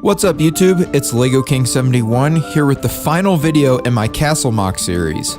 What's up YouTube, it's LEGO King 71 here with the final video in my Castle MOC series.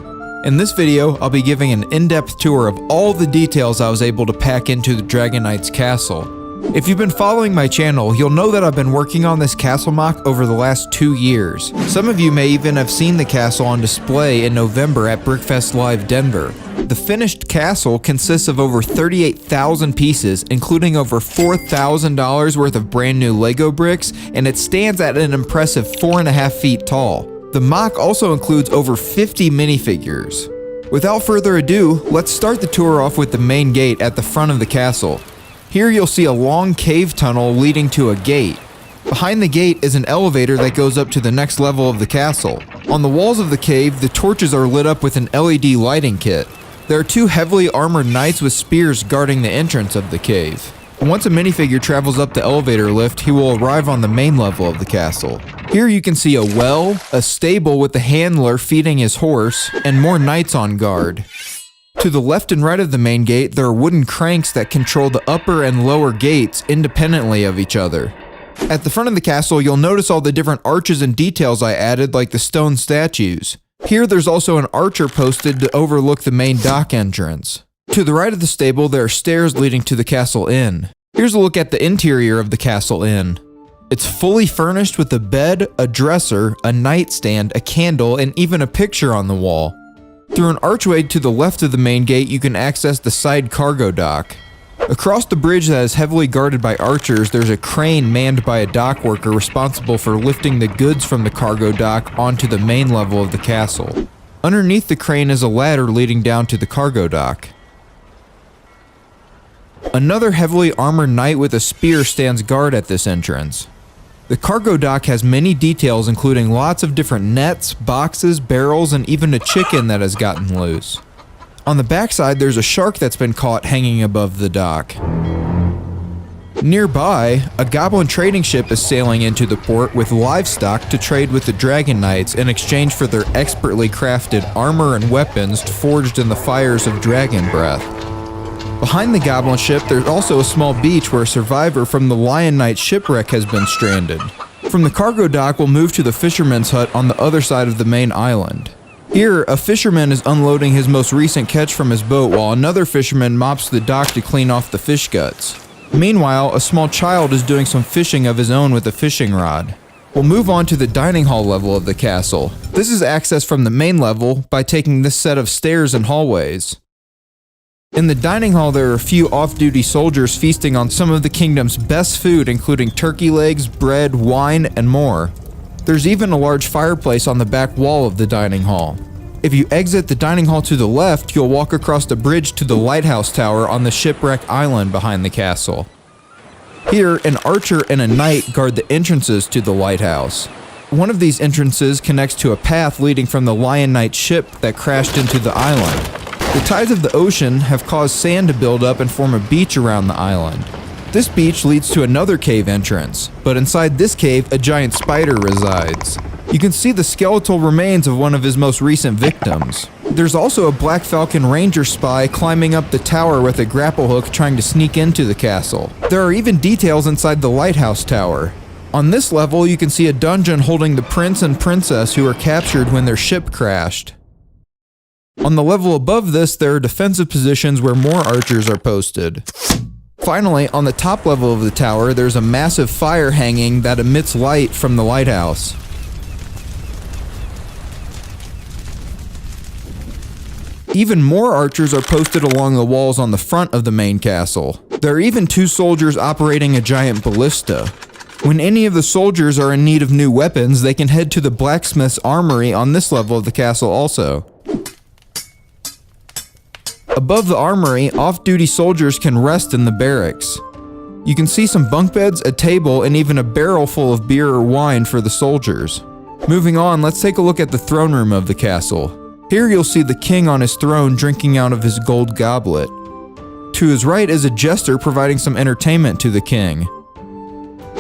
In this video, I'll be giving an in-depth tour of all the details I was able to pack into the Dragon Knight's castle. If you've been following my channel, you'll know that I've been working on this castle MOC over the last 2 years. Some of you may even have seen the castle on display in November at Brickfest Live Denver. The finished castle consists of over 38,000 pieces, including over $4,000 worth of brand new LEGO bricks, and it stands at an impressive 4.5 feet tall. The MOC also includes over 50 minifigures. Without further ado, let's start the tour off with the main gate at the front of the castle. Here you'll see a long cave tunnel leading to a gate. Behind the gate is an elevator that goes up to the next level of the castle. On the walls of the cave, the torches are lit up with an LED lighting kit. There are 2 heavily armored knights with spears guarding the entrance of the cave. Once a minifigure travels up the elevator lift, he will arrive on the main level of the castle. Here you can see a well, a stable with the handler feeding his horse, and more knights on guard. To the left and right of the main gate, there are wooden cranks that control the upper and lower gates independently of each other. At the front of the castle, you'll notice all the different arches and details I added, like the stone statues. Here there's also an archer posted to overlook the main dock entrance. To the right of the stable, there are stairs leading to the castle inn. Here's a look at the interior of the castle inn. It's fully furnished with a bed, a dresser, a nightstand, a candle, and even a picture on the wall. Through an archway to the left of the main gate, you can access the side cargo dock. Across the bridge that is heavily guarded by archers, there's a crane manned by a dock worker responsible for lifting the goods from the cargo dock onto the main level of the castle. Underneath the crane is a ladder leading down to the cargo dock. Another heavily armored knight with a spear stands guard at this entrance. The cargo dock has many details, including lots of different nets, boxes, barrels, and even a chicken that has gotten loose. On the backside, there's a shark that's been caught hanging above the dock. Nearby, a goblin trading ship is sailing into the port with livestock to trade with the Dragon Knights in exchange for their expertly crafted armor and weapons forged in the fires of dragon breath. Behind the goblin ship, there's also a small beach where a survivor from the Lion Knight shipwreck has been stranded. From the cargo dock, we'll move to the fisherman's hut on the other side of the main island. Here, a fisherman is unloading his most recent catch from his boat while another fisherman mops the dock to clean off the fish guts. Meanwhile, a small child is doing some fishing of his own with a fishing rod. We'll move on to the dining hall level of the castle. This is accessed from the main level by taking this set of stairs and hallways. In the dining hall, there are a few off-duty soldiers feasting on some of the kingdom's best food, including turkey legs, bread, wine, and more. There's even a large fireplace on the back wall of the dining hall. If you exit the dining hall to the left, you'll walk across the bridge to the lighthouse tower on the shipwreck island behind the castle. Here, an archer and a knight guard the entrances to the lighthouse. One of these entrances connects to a path leading from the Lion Knight ship that crashed into the island. The tides of the ocean have caused sand to build up and form a beach around the island. This beach leads to another cave entrance, but inside this cave, a giant spider resides. You can see the skeletal remains of one of his most recent victims. There's also a Black Falcon Ranger spy climbing up the tower with a grapple hook trying to sneak into the castle. There are even details inside the lighthouse tower. On this level, you can see a dungeon holding the prince and princess who were captured when their ship crashed. On the level above this, there are defensive positions where more archers are posted. Finally, on the top level of the tower, there's a massive fire hanging that emits light from the lighthouse. Even more archers are posted along the walls on the front of the main castle. There are even 2 soldiers operating a giant ballista. When any of the soldiers are in need of new weapons, they can head to the blacksmith's armory on this level of the castle also. Above the armory, off-duty soldiers can rest in the barracks. You can see some bunk beds, a table, and even a barrel full of beer or wine for the soldiers. Moving on, let's take a look at the throne room of the castle. Here you'll see the king on his throne drinking out of his gold goblet. To his right is a jester providing some entertainment to the king.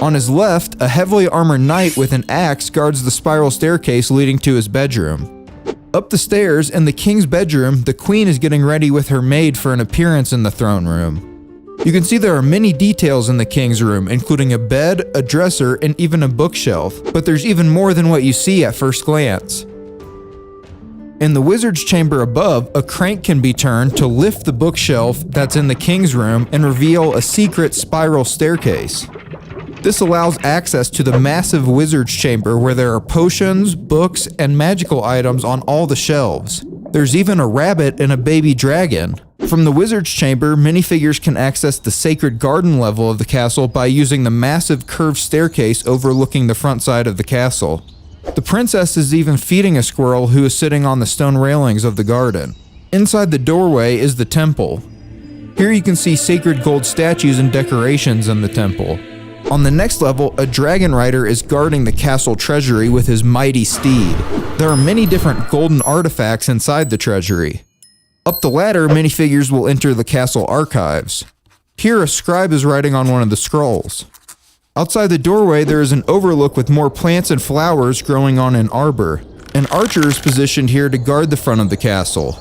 On his left, a heavily armored knight with an axe guards the spiral staircase leading to his bedroom. Up the stairs, in the king's bedroom, the queen is getting ready with her maid for an appearance in the throne room. You can see there are many details in the king's room, including a bed, a dresser, and even a bookshelf, but there's even more than what you see at first glance. In the wizard's chamber above, a crank can be turned to lift the bookshelf that's in the king's room and reveal a secret spiral staircase. This allows access to the massive wizard's chamber where there are potions, books, and magical items on all the shelves. There's even a rabbit and a baby dragon. From the wizard's chamber, minifigures can access the sacred garden level of the castle by using the massive curved staircase overlooking the front side of the castle. The princess is even feeding a squirrel who is sitting on the stone railings of the garden. Inside the doorway is the temple. Here you can see sacred gold statues and decorations in the temple. On the next level, a dragon rider is guarding the castle treasury with his mighty steed. There are many different golden artifacts inside the treasury. Up the ladder, minifigures will enter the castle archives. Here, a scribe is writing on one of the scrolls. Outside the doorway, there is an overlook with more plants and flowers growing on an arbor. An archer is positioned here to guard the front of the castle.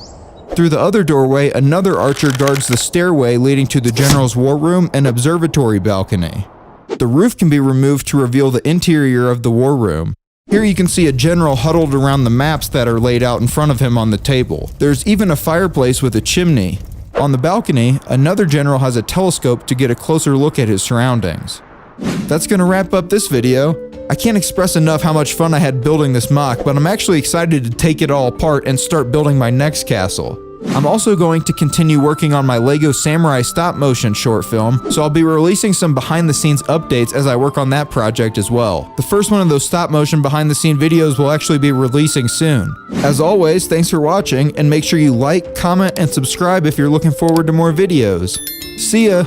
Through the other doorway, another archer guards the stairway leading to the general's war room and observatory balcony. The roof can be removed to reveal the interior of the war room. Here you can see a general huddled around the maps that are laid out in front of him on the table. There's even a fireplace with a chimney. On the balcony, another general has a telescope to get a closer look at his surroundings. That's gonna wrap up this video. I can't express enough how much fun I had building this MOC, but I'm actually excited to take it all apart and start building my next castle. I'm also going to continue working on my LEGO Samurai stop motion short film, so I'll be releasing some behind the scenes updates as I work on that project as well. The first one of those stop motion behind the scene videos will actually be releasing soon. As always, thanks for watching, and make sure you like, comment, and subscribe if you're looking forward to more videos. See ya!